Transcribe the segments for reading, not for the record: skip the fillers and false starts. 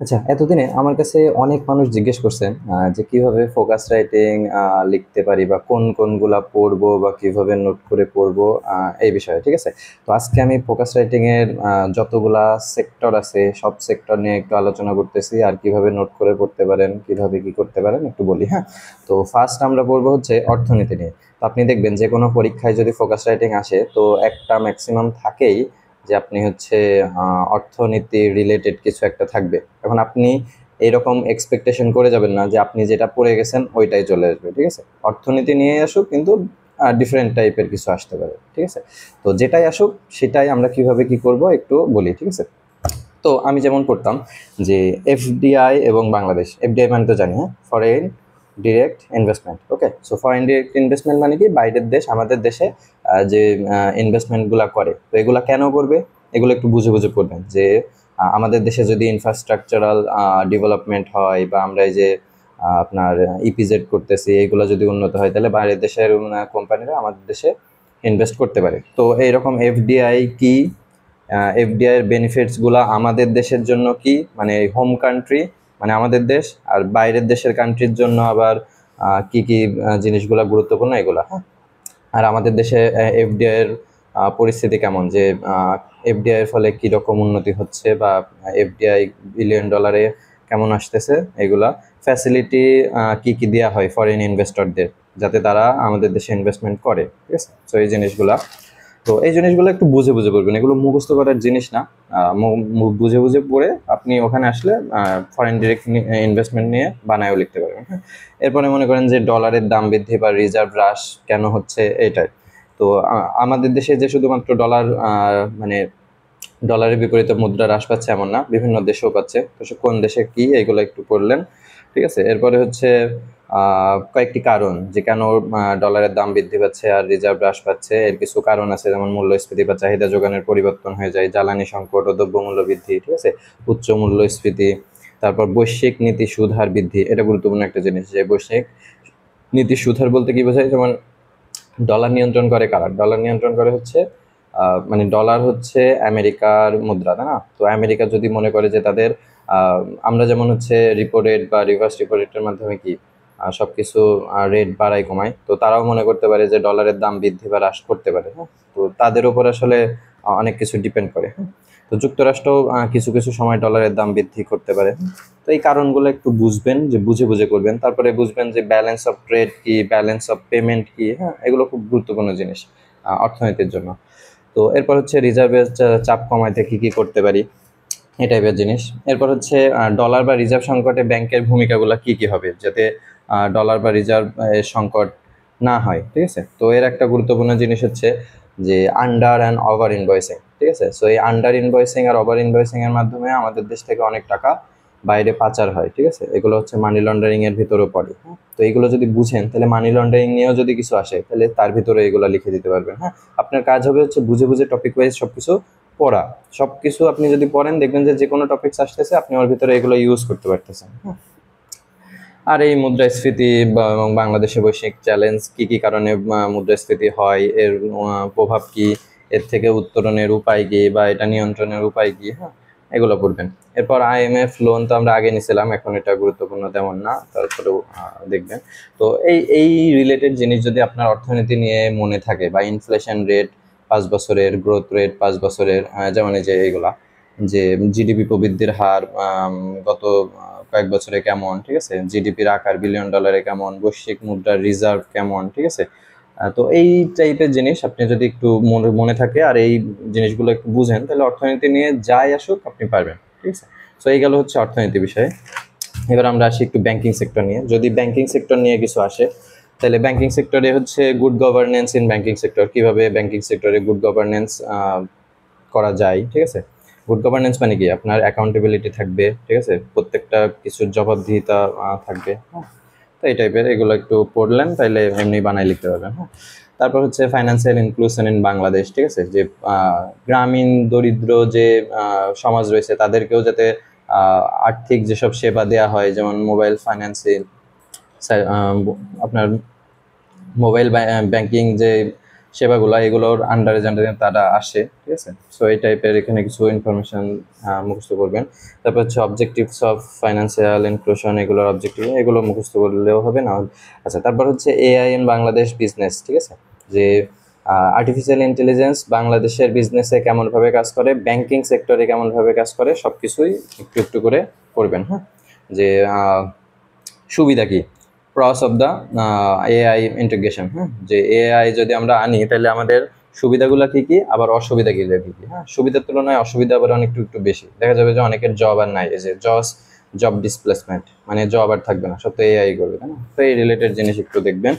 আচ্ছা, এতদিনে আমার কাছে অনেক মানুষ জিজ্ঞেস করছেন যে কিভাবে ফোকাস রাইটিং লিখতে পারি বা কোন কোনগুলা পড়বো বা কিভাবে নোট করে পড়বো এই বিষয়ে। ঠিক আছে, তো আজকে আমি ফোকাস রাইটিং এর যতগুলা সেক্টর আছে সব সেক্টর নিয়ে একটু আলোচনা করতেছি, আর কিভাবে নোট করে পড়তে পারেন, কিভাবে কি করতে পারেন একটু বলি। হ্যাঁ, তো ফার্স্ট আমরা পড়বো হচ্ছে অর্থনীতি নিয়ে। তো আপনি দেখবেন যে কোনো পরীক্ষায় যদি ফোকাস রাইটিং আসে তো একটা ম্যাক্সিমাম থাকেই যে আপনি হচ্ছে অর্থনীতি রিলেটেড কিছু একটা থাকবে। এখন আপনি এরকম এক্সপেকটেশন করে যাবেন না যে আপনি যেটা পড়ে গেছেন ওইটাই চলে আসবে। ঠিক আছে, অর্থনীতি নিয়ে আসুক, কিন্তু ডিফারেন্ট টাইপের কিছু আসতে পারে। ঠিক আছে, তো যেটাই আসুক সেটাই আমরা কিভাবে কি করব একটু বলি। ঠিক আছে, তো আমি যেমন পড়তাম যে এফডিআই এবং বাংলাদেশ। এফডিআই মানে তো জানি, হ্যাঁ, ফরেন ডিরেক্ট ইনভেস্টমেন্ট। ওকে, সো ফরেন ডিরেক্ট ইনভেস্টমেন্ট মানে কি, বাইরের দেশ আমাদের দেশে যে ইনভেস্টমেন্টগুলো করে, তো এগুলা কেন করবে এগুলো একটু বুঝে বুঝে পড়বেন। যে আমাদের দেশে যদি ইনফ্রাস্ট্রাকচারাল ডেভেলপমেন্ট হয় বা আমরা এই যে আপনার ইপিজেড করতেছি, এগুলো যদি উন্নত হয় তাহলে বাইরের দেশের কোম্পানিরা আমাদের দেশে ইনভেস্ট করতে পারে। তো এইরকম এফডিআই কি, এফডিআই এর বেনিফিটসগুলো আমাদের দেশের জন্য কি, মানে হোম কান্ট্রি মানে আমাদের দেশ, আর বাইরের দেশের কান্ট্রির জন্য আবার কি কি জিনিসগুলো গুরুত্বপূর্ণ এগুলা। হ্যাঁ, আর আমাদের দেশে এফডিআই এর পরিস্থিতি কেমন, যে এফডিআই এর ফলে কি রকম উন্নতি হচ্ছে, বা এফডিআই বিলিয়ন ডলারে কেমন আসতেছে, এগুলা ফ্যাসিলিটি কি কি দেওয়া হয় ফরেন ইনভেস্টরদের যাতে তারা আমাদের দেশে ইনভেস্টমেন্ট করে। ঠিক আছে, তো এই জিনিসগুলা, তো এই জিনিসগুলো একটু বুঝে বুঝে পড়বেন, এগুলো মুখস্থ করার জিনিস না। বুঝে বুঝে পড়ে আপনি ওখানে আসলে ফরেন ডিরেক্ট ইনভেস্টমেন্ট নিয়ে বানায়ও লিখতে পারবেন। হ্যাঁ, এরপরে মনে করেন যে ডলারের দাম বৃদ্ধি বা রিজার্ভ হ্রাস কেন হচ্ছে এটাই। তো আমাদের দেশে যে শুধুমাত্র ডলার মানে ডলারের বিপরীতে মুদ্রা হ্রাস পাচ্ছে এমন না, বিভিন্ন দেশেও পাচ্ছে, তো সে কোন দেশে কি এগুলো একটু পড়লেন। ঠিক আছে, এরপরে হচ্ছে কয়েকটি কারণ যে কেন ডলারের দাম বৃদ্ধি পাচ্ছে আর রিজার্ভ হ্রাস পাচ্ছে। এর কিছু কারণ আছে, যেমন মূল্যস্ফীতি বা চাহিদা যোগানের পরিবর্তন হয়ে যায়, জ্বালানি সংকট ও দ্রব্যমূল্য বৃদ্ধি। ঠিক আছে, উচ্চ মূল্যস্ফীতি, তারপর বৈশ্বিক নীতি সুদ হার বৃদ্ধি। এটা গুরুত্বপূর্ণ একটা জিনিস, যে বৈশ্বিক নীতি সুদ হার বলতে কি বোঝায়, যেমন ডলার নিয়ন্ত্রণ করে কারা, ডলার নিয়ন্ত্রণ করে হচ্ছে মানে ডলার হচ্ছে আমেরিকার মুদ্রা, তাই না? তো আমেরিকা যদি মনে করে যে তাদের আমরা যেমন হচ্ছে রিপো রেট বা রিভার্স রিপো রেটের মাধ্যমে কি সবকিছু রেট বাড়ায় কমায়, তো তারাও মনে করতে পারে যে ডলারের দাম বৃদ্ধি বা হ্রাস করতে পারে। হ্যাঁ, তো তাদের উপর আসলে অনেক কিছু ডিপেন্ড করে। হ্যাঁ, তো যুক্তরাষ্ট্র কিছু কিছু সময় ডলারের দাম বৃদ্ধি করতে পারে। তো এই কারণগুলো একটু বুঝবেন, যে বুঝে বুঝে করবেন। তারপরে বুঝবেন যে ব্যালেন্স অফ ট্রেড কি, ব্যালেন্স অফ পেমেন্ট কি। হ্যাঁ, এগুলো খুব গুরুত্বপূর্ণ জিনিস অর্থনীতির জন্য। তো এরপর হচ্ছে রিজার্ভের চাপ কমাইতে কি কি করতে পারি, এই টাইপের জিনিস। এরপর হচ্ছে ডলার বা রিজার্ভ সংকটে ব্যাংকের ভূমিকাগুলো কি কি হবে, যাতে ডলার বা রিজার্ভ এর সংকট না হয়। ঠিক আছে, তো এর একটা গুরুত্বপূর্ণ জিনিস হচ্ছে যে আন্ডার অ্যান্ড ওভার ইনভয়েসিং। ঠিক আছে, সো এই আন্ডার ইনভয়েসিং আর ওভার ইনভয়েসিং এর মাধ্যমে আমাদের দেশ থেকে অনেক টাকা বাইরে পাচার হয়। ঠিক আছে, এগুলো হচ্ছে মানি লন্ডারিং এর ভিতরেও পড়ে। হ্যাঁ, তো এগুলো যদি বুঝেন তাহলে মানি লন্ডারিং নিয়েও যদি কিছু আসে তাহলে তার ভিতরে এগুলো লিখে দিতে পারবেন। হ্যাঁ, আপনার কাজ হবে হচ্ছে বুঝে বুঝে টপিক ওয়াইজ সবকিছু পড়া। সবকিছু আপনি যদি পড়েন দেখবেন যে যে কোনো টপিকস আসতেছে আপনি ওর ভিতরে এগুলো ইউজ করতে পারতেছেন। হ্যাঁ, আর এই মুদ্রাস্ফীতি এবং বাংলাদেশে বৈশ্বিক চ্যালেঞ্জ কি কি কারণে মুদ্রাস্ফীতি হয়, এর প্রভাব কি, এর থেকে উত্তরণের উপায় কি বা এটা নিয়ন্ত্রণের উপায় কি। হ্যাঁ, এগুলো পড়বেন। এরপর আইএমএফ লোন তো আমরা আগে নিছিলাম, এখন এটা গুরুত্বপূর্ণ তেমন না, তারপরেও দেখবেন। তো এই রিলেটেড জিনিস যদি আপনার অর্থনীতি নিয়ে মনে থাকে, বা ইনফ্লেশন রেট 5 বছরের, গ্রোথ রেট 5 বছরের, যেমন এই যে এগুলা, যে জিডিপি প্রবৃদ্ধির হার গত কয়েক বছরে কেমন। ঠিক আছে, জিডিপির আকার বিলিয়ন ডলারে কেমন, বৈশ্বিক মুদ্রার রিজার্ভ কেমন। ঠিক আছে, তো এই টাইপের জিনিস আপনি যদি একটু মনে মনে থাকে আর এই জিনিসগুলো একটু বুঝেন তাহলে অর্থনীতি নিয়ে যাই আসুক আপনি পারবেন। ঠিক আছে, তো এই গেল হচ্ছে অর্থনীতি বিষয়ে। এবার আমরা আসি একটু ব্যাংকিং সেক্টর নিয়ে। যদি ব্যাংকিং সেক্টর নিয়ে কিছু আসে তাহলে ব্যাংকিং সেক্টরে হচ্ছে good governance in banking sector, কিভাবে ব্যাংকিং সেক্টরে গুড গভর্নেন্স করা যায়। ঠিক আছে, গুড গভর্নেন্স মানে কি, আপনার অ্যাকাউন্টেবিলিটি থাকবে। ঠিক আছে, প্রত্যেকটা কিছুর জবাবদিহিতা থাকবে। হ্যাঁ, তো এই টাইপের এগুলো একটু পড়লেন তাইলে এমনি বানাই লিখতে পারবেন। হ্যাঁ, তারপর হচ্ছে ফাইন্যান্সিয়াল ইনক্লুশন ইন বাংলাদেশ। ঠিক আছে, যে গ্রামীণ দরিদ্র যে সমাজ রয়েছে তাদেরকেও যাতে আর্থিক যেসব সেবা দেওয়া হয়, যেমন মোবাইল ফাইন্যান্সিং, আপনার মোবাইল ব্যাংকিং যে সেবাগুলো, এগুলোর আন্ডারে তারা আসে, ঠিক আছে। সো এই টাইপের এখানে কিছু ইনফরমেশন মুখস্থ করবেন। তারপর হচ্ছে অবজেক্টিভস অফ ফাইন্যান্সিয়াল ইনক্লুশন, এগুলোর অবজেক্টিভ, এগুলো মুখস্থ করলেও হবে না। আচ্ছা, তারপর হচ্ছে এআই ইন বাংলাদেশ বিজনেস, ঠিক আছে, যে আর্টিফিশিয়াল ইন্টেলিজেন্স বাংলাদেশের বিজনেসে কেমনভাবে কাজ করে, ব্যাংকিং সেক্টরে কেমনভাবে কাজ করে, সব কিছুই একটু একটু করে করবেন। হ্যাঁ, যে সুবিধা কি, প্রস অফ দ্য এআই ইন্টিগ্রেশন। হ্যাঁ, যে এআই যদি আমরা আনি তাহলে আমাদের সুবিধাগুলো কী কী, আবার অসুবিধা কী কী। হ্যাঁ, সুবিধার তুলনায় অসুবিধা আবার একটু একটু বেশি। দেখা যাবে যে অনেকের জব আর নাই, এই যে জব ডিসপ্লেসমেন্ট, মানে জব আর থাকবে না, সব তো এআই করবে, তাই না? তো এই রিলেটেড জিনিস একটু দেখবেন।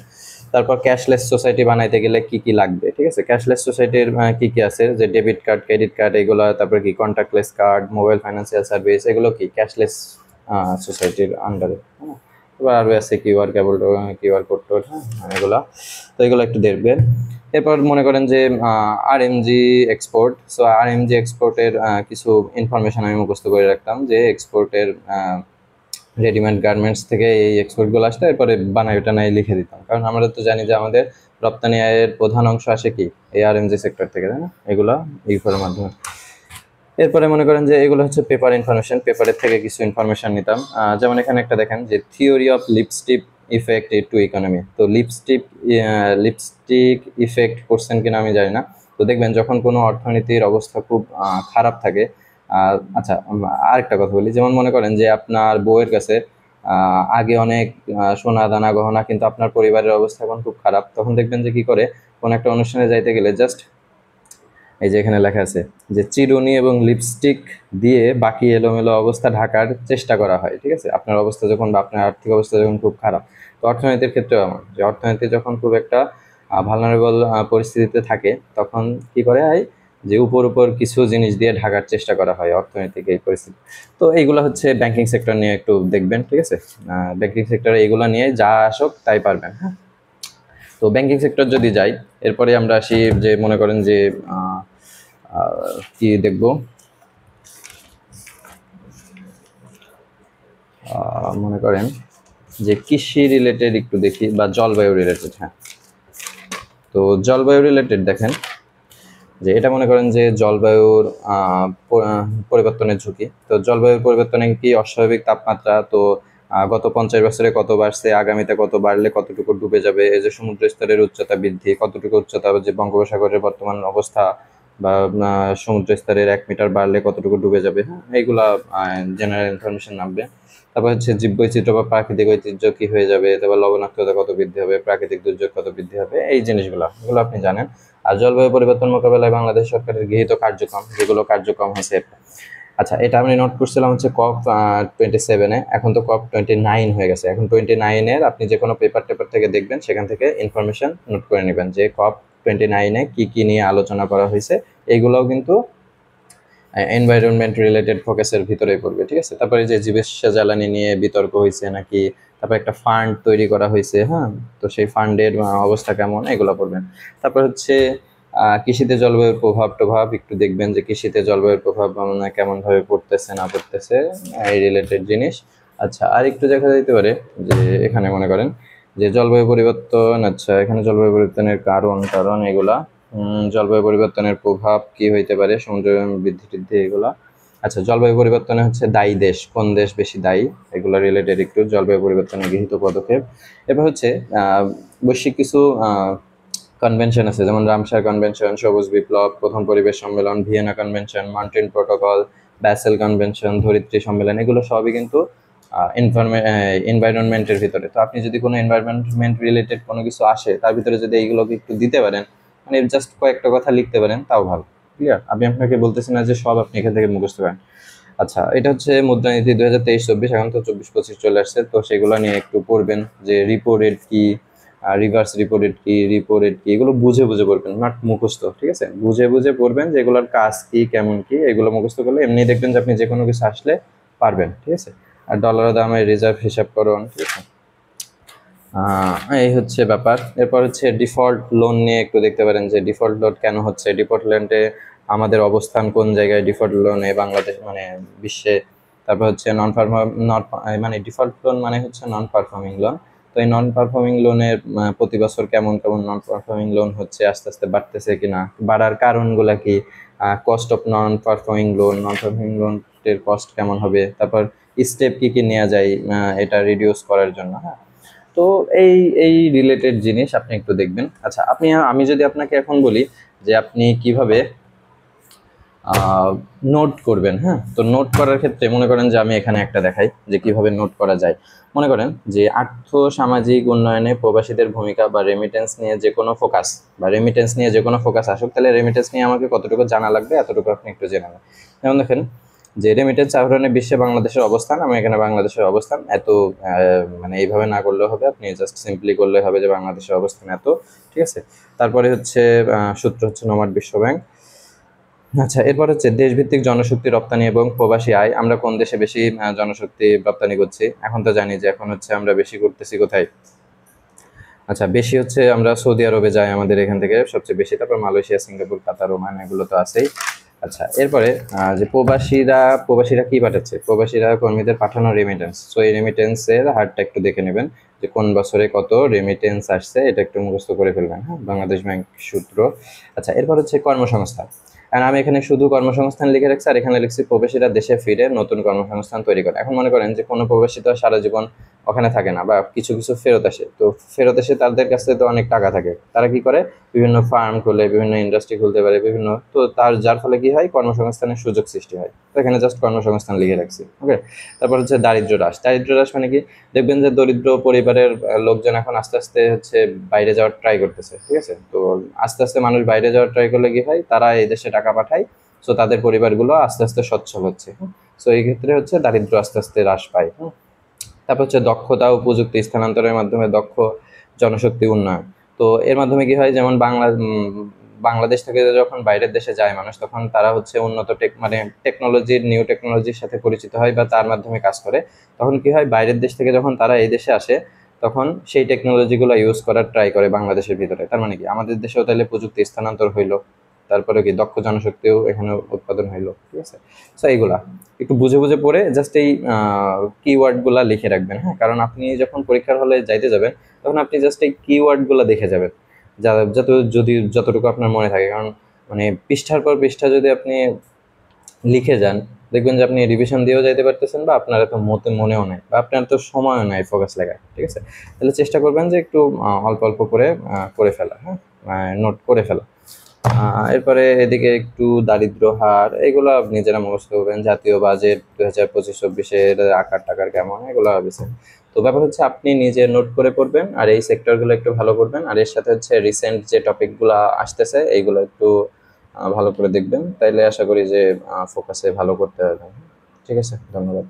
তারপর ক্যাশলেস সোসাইটি বানাইতে গেলে কি কি লাগবে, ঠিক আছে। ক্যাশলেস সোসাইটির কি কি আছে, যে ডেবিট কার্ড, ক্রেডিট কার্ড, এগুলো, তারপর কি contactless card, mobile financial service, এগুলো কি ক্যাশলেস সোসাইটির আন্ডারে। হ্যাঁ, এবার আরও আছে কিউআর কেবল, কিউআর কোড টোড, হ্যাঁ, এগুলা। তো এগুলো একটু দেখবেন। এরপর মনে করেন যে আরএমজি এক্সপোর্ট। সো আরএমজি এক্সপোর্টের কিছু ইনফরমেশন আমি মুখস্থ করে রাখতাম, যে এক্সপোর্টের রেডিমেড গার্মেন্টস থেকে এই এক্সপোর্টগুলো আসলে এরপরে বানাই টানাই লিখে দিতাম, কারণ আমরা তো জানি যে আমাদের রপ্তানি আয়ের প্রধান অংশ আসে কি এই আরএমজি সেক্টর থেকে, তাই না? এগুলা এই করার মাধ্যমে। এরপরে মনে করেন যে এগুলো হচ্ছে পেপার ইনফরমেশন, পেপারের থেকে কিছু ইনফরমেশন নিতাম। যেমন এখানে একটা দেখেন যে theory of lipstick effect to economy. তো লিপস্টিক ইফেক্ট করছেন কিনা আমি জানি না। তো দেখবেন যখন কোনো অর্থনীতির অবস্থা খুব খারাপ থাকে, আচ্ছা আরেকটা কথা বলি, যেমন মনে করেন যে আপনার বউয়ের কাছে আগে অনেক সোনা দানা গহনা, কিন্তু আপনার পরিবারের অবস্থা এখন খুব খারাপ, তখন দেখবেন যে কি করে, কোনো একটা অনুষ্ঠানে যাইতে গেলে জাস্ট এই যে এখানে লেখা আছে যে চিরুনি এবং লিপস্টিক দিয়ে বাকি এলোমেলো অবস্থা ঢাকার চেষ্টা করা হয়, ঠিক আছে। আপনার অবস্থা যখন বা আপনার আর্থিক অবস্থা যখন খুব খারাপ, তো অর্থনীতির ক্ষেত্রেও এমন, যে অর্থনীতি যখন খুব একটা ভালনারেবল পরিস্থিতিতে থাকে, তখন কি করে হয় যে উপর কিছু জিনিস দিয়ে ঢাকার চেষ্টা করা হয় অর্থনৈতিক এই পরিস্থিতি। তো এইগুলো হচ্ছে ব্যাংকিং সেক্টর নিয়ে একটু দেখবেন, ঠিক আছে। ব্যাংকিং সেক্টরে এইগুলো নিয়ে যা আসুক তাই পারবেন। হ্যাঁ, তো ব্যাংকিং সেক্টর যদি যাই, এরপরে আমরা আসি যে মনে করেন যে কি দেখব, মনে করেন যে কৃষি রিলেটেড একটু দেখি, বা জলবায়ু রিলেটেড। হ্যাঁ, তো জলবায়ু রিলেটেড দেখেন যে এটা মনে করেন যে জলবায়ুর পরিবর্তনের ঝুঁকি। তো জলবায়ুর পরিবর্তনে কি অস্বাভাবিক তাপমাত্রা, তো গত 50 বছরে কত বাড়ছে, আগামীতে কত বাড়লে কতটুকু ডুবে যাবে, এই যে সমুদ্র স্তরের উচ্চতা বৃদ্ধি, কতটুকু উচ্চতা, যে বঙ্গোপসাগরের বর্তমান অবস্থা, বা সমুদ্র স্তরের 1 মিটার বাড়লে কতটুকু ডুবে যাবে। হ্যাঁ, এইগুলা জেনারেল ইনফরমেশন নামবে। তারপর হচ্ছে জীববৈচিত্র্য বা প্রাকৃতিক ঐতিহ্য কি হয়ে যাবে, তারপর লবণাক্ততা কত বৃদ্ধি হবে, প্রাকৃতিক দুর্যোগ কত বৃদ্ধি হবে, এই জিনিসগুলো এগুলো আপনি জানেন। আর জলবায়ু পরিবর্তন মোকাবেলায় বাংলাদেশ সরকারের গৃহীত কার্যক্রম, যেগুলো কার্যক্রম হয়েছে। আচ্ছা, এটা আমি নোট করছিলাম হচ্ছে COP 27-এ, এখন তো COP 29 হয়ে গেছে। এখন 29-এর আপনি যে কোনো পেপার থেকে দেখবেন, সেখান থেকে ইনফরমেশন নোট করে নেবেন যে COP 29-এ কি কি নিয়ে আলোচনা করা হয়েছে। এইগুলোও কিন্তু এনভায়রনমেন্ট রিলেটেড ফোকাসের ভিতরেই পড়বে, ঠিক আছে। তারপরে যে জীবাশ্ম জ্বালানি নিয়ে বিতর্ক হয়েছে নাকি, তারপর একটা ফান্ড তৈরি করা হয়েছে। হ্যাঁ, তো সেই ফান্ডের অবস্থা কেমন, এগুলো পড়বেন। তারপর হচ্ছে কৃষিতে জলবায়ুর প্রভাব একটু দেখবেন, যে কৃষিতে জলবায়ুর প্রভাব কেমনভাবে পড়তেছে না পড়তেছে, এই রিলেটেড জিনিস। আচ্ছা, আর একটু দেখা যেতে পারে যে এখানে মনে করেন যে জলবায়ু পরিবর্তন। আচ্ছা, এখানে জলবায়ু পরিবর্তনের কারণ এগুলা, জলবায়ু পরিবর্তনের প্রভাব কি হইতে পারে, সমুদ্র বৃদ্ধি টিদ্ধি, এগুলা। আচ্ছা, জলবায়ু পরিবর্তনে হচ্ছে দায়ী দেশ, কোন দেশ বেশি দায়ী, এগুলো রিলেটেড একটু জলবায়ু পরিবর্তনে গৃহীত পদক্ষেপ। এরপর হচ্ছে বৈশ্বিক কিছু কনভেনশন আছে, যেমন রামসার কনভেনশন, সবুজ বিপ্লব, প্রথম পরিবেশ সম্মেলন, Vienna convention, Montreal protocol, Basel convention, ধরিত্রী সম্মেলন, এগুলো সবই কিন্তু এনভায়রনমেন্টের ভিতরে। তো আপনি যদি কোনো এনভায়রনমেন্ট রিলেটেড কোনো কিছু আসে, তার ভিতরে যদি এইগুলোকে একটু দিতে পারেন, মানে জাস্ট কয়েকটা কথা লিখতে পারেন, তাও ভালো। ক্লিয়ার? আমি আপনাকে বলতেছি না যে সব আপনি এখান থেকে মুখস্থ করেন। আচ্ছা, এটা হচ্ছে মুদ্রানীতি 2023-24, এখন তো 24-25 চলে আসছে, তো সেগুলো নিয়ে একটু পড়বেন, যে রিপো রেট কি, রিভার্স রিপো রেট কি, এগুলো বুঝে পড়বেন, নট মুখস্থ, ঠিক আছে। বুঝে পড়বেন যে এগুলোর কাজ কি, কেমন কি, এগুলো মুখস্থ করলে এমনি দেখবেন যে আপনি যে কোনো কিছু আসলে পারবেন, ঠিক আছে। আর ডলারের দামের রিজার্ভ হিসাব করুন, ঠিক আছে। এই হচ্ছে ব্যাপার। এরপর হচ্ছে ডিফল্ট লোন নিয়ে একটু দেখতে পারেন, যে ডিফল্ট লোন কেন হচ্ছে, ডিফল্ট লোনে আমাদের অবস্থান কোন জায়গায় ডিফল্ট লোনে বাংলাদেশ, মানে বিশ্বে। তারপর হচ্ছে ডিফল্ট লোন মানে হচ্ছে নন পারফর্মিং লোন। তো এই নন পারফর্মিং লোনের প্রতি বছর কেমন কেমন নন পারফর্মিং লোন হচ্ছে, আস্তে আস্তে বাড়তেছে কিনা, বাড়ার কারণগুলা কি, কস্ট অফ নন পারফর্মিং লোনের কস্ট কেমন হবে, তারপর স্টেপ কি কি নেওয়া যায় এটা রিডিউস করার জন্য। হ্যাঁ, তো এই এই রিলেটেড জিনিস আপনি একটু দেখবেন। আচ্ছা, আমি যদি আপনাকে এখন বলি যে আপনি কিভাবে নোট করবেন। হ্যাঁ, তো নোট করার ক্ষেত্রে মনে করেন যে আমি এখানে একটা দেখাই যে কিভাবে নোট করা যায়। মনে করেন যে আর্থ সামাজিক উন্নয়নে প্রবাসীদের ভূমিকা বা রেমিটেন্স নিয়ে যে কোনো ফোকাস আসুক, তাহলে রেমিটেন্স নিয়ে আমাকে কতটুকু জানা লাগবে এতটুকু আপনি একটু জেনে নেন। যেমন দেখেন যে রেমিটেন্স আহরণে বিশ্বে বাংলাদেশের অবস্থান, আমি এখানে বাংলাদেশের অবস্থান এত, মানে এইভাবে না করলেও হবে, আপনি জাস্ট সিম্পলি করলে হবে যে বাংলাদেশের অবস্থান এত। ঠিক আছে, তারপরে হচ্ছে সূত্র হচ্ছে নবাড বিশ্ব ব্যাংক। আচ্ছা, এরপর হচ্ছে দেশভিত্তিক জনশক্তি রপ্তানি এবং প্রবাসী আয়, আমরা কোন দেশে বেশি জনশক্তি রপ্তানি করছি? এখন তো জানি যে এখন হচ্ছে আমরা বেশি করতেছি কোথায়। আচ্ছা, বেশি হচ্ছে আমরা সৌদি আরবে যাই, আমাদের এখান থেকে সবচেয়ে বেশি, তারপর মালয়েশিয়া, সিঙ্গাপুর, কাতার, ওমান, এগুলো তো আছেই। আচ্ছা, এরপরে যে প্রবাসীরা কি পাঠাচ্ছে, প্রবাসীরা কর্মীদের পাঠানো রেমিটেন্স। সো এই রেমিটেন্সের হারটা একটু দেখে নেবেন যে কোন বছরে কত রেমিটেন্স আসছে, এটা একটু মুখস্থ করে ফেলবেন। হ্যাঁ, বাংলাদেশ ব্যাংক সূত্র। আচ্ছা, এরপর হচ্ছে কর্মসংস্থান। আর আমি এখানে শুধু কর্মসংস্থান লিখে রাখছি, আর এখানে লিখছি প্রবাসীরা দেশে ফিরে নতুন কর্মসংস্থান তৈরি করে। এখন মনে করেন যে কোনো প্রবাসী তো সারা জীবন ওখানে থাকে না, বা কিছু কিছু ফেরত আসে, তো ফেরত এসে তাদের কাছে তো অনেক টাকা থাকে, তারা কি করে বিভিন্ন ফার্ম খুলে, বিভিন্ন ইন্ডাস্ট্রি খুলতে পারে, বিভিন্ন, তো যার ফলে কি হয়, কর্মসংস্থানের সুযোগ সৃষ্টি হয়। তো এখানে জাস্ট কর্মসংস্থান লিখে রাখছি। ওকে, তারপর হচ্ছে দারিদ্র হ্রাস মানে কি, দেখবেন যে দরিদ্র পরিবারের লোকজন এখন আস্তে আস্তে হচ্ছে বাইরে যাওয়ার ট্রাই করতেছে। ঠিক আছে, তো আস্তে আস্তে মানুষ বাইরে যাওয়ার ট্রাই করলে কি হয়, তারা এই দেশে টাকা পাঠায়, সো তাদের পরিবারগুলো আস্তে আস্তে সচ্ছল হচ্ছে। সো এই ক্ষেত্রে হচ্ছে দারিদ্র আস্তে আস্তে হ্রাস পায়। তারপর হচ্ছে দক্ষতা ও প্রযুক্তি স্থানান্তরের মাধ্যমে দক্ষ জনশক্তি উন্নয়ন। তো এর মাধ্যমে কি হয়, যেমন বাংলাদেশ থেকে যখন বাইরের দেশে যায় মানুষ, তখন তারা হচ্ছে উন্নত নিউ টেকনোলজির সাথে পরিচিত হয় বা তার মাধ্যমে কাজ করে। তখন কি হয়, বাইরের দেশ থেকে যখন তারা এই দেশে আসে, তখন সেই টেকনোলজিগুলো ইউজ করার ট্রাই করে বাংলাদেশের ভিতরে। তার মানে কি আমাদের দেশেও তাহলে প্রযুক্তি স্থানান্তর হইলো, তারপরে কি দক্ষ জনশক্তিও এখানে উৎপাদন হইলো। ঠিক আছে, সো এইগুলা একটু বুঝে বুঝে পড়ে জাস্ট এই কিওয়ার্ডগুলা লিখে রাখবেন। হ্যাঁ, কারণ আপনি যখন পরীক্ষার হলে যাইতে যাবেন, তখন আপনি জাস্ট এই কিওয়ার্ডগুলা দেখে যাবেন, যতটুকু আপনার মনে থাকে। কারণ মানে পৃষ্ঠার পর পৃষ্ঠা যদি আপনি লিখে যান, দেখবেন যে আপনি রিভিশন দিয়েও যাইতে পারতেছেন, বা আপনার এত মনেও নেই, বা আপনার তো সময়ও নাই ফোকাস লাগায়। ঠিক আছে, তাহলে চেষ্টা করবেন যে একটু অল্প অল্প করে করে ফেলা। হ্যাঁ, নোট করে ফেলা। এরপরে এদিকে একটু দারিদ্র হার, এগুলো নিজেরা মুখস্থ করবেন। জাতীয় বাজেট 2025-26-এর আকার টাকার কেমন, এগুলো হবে। তো ব্যাপার হচ্ছে আপনি নিজে নোট করে পড়বেন, আর এই সেক্টরগুলো একটু ভালো করবেন, আর এর সাথে হচ্ছে রিসেন্ট যে টপিকগুলো আসতেছে এইগুলো একটু ভালো করে দেখবেন, তাইলে আশা করি যে ফোকাসে ভালো করতে পারবেন। ঠিক আছে, ধন্যবাদ।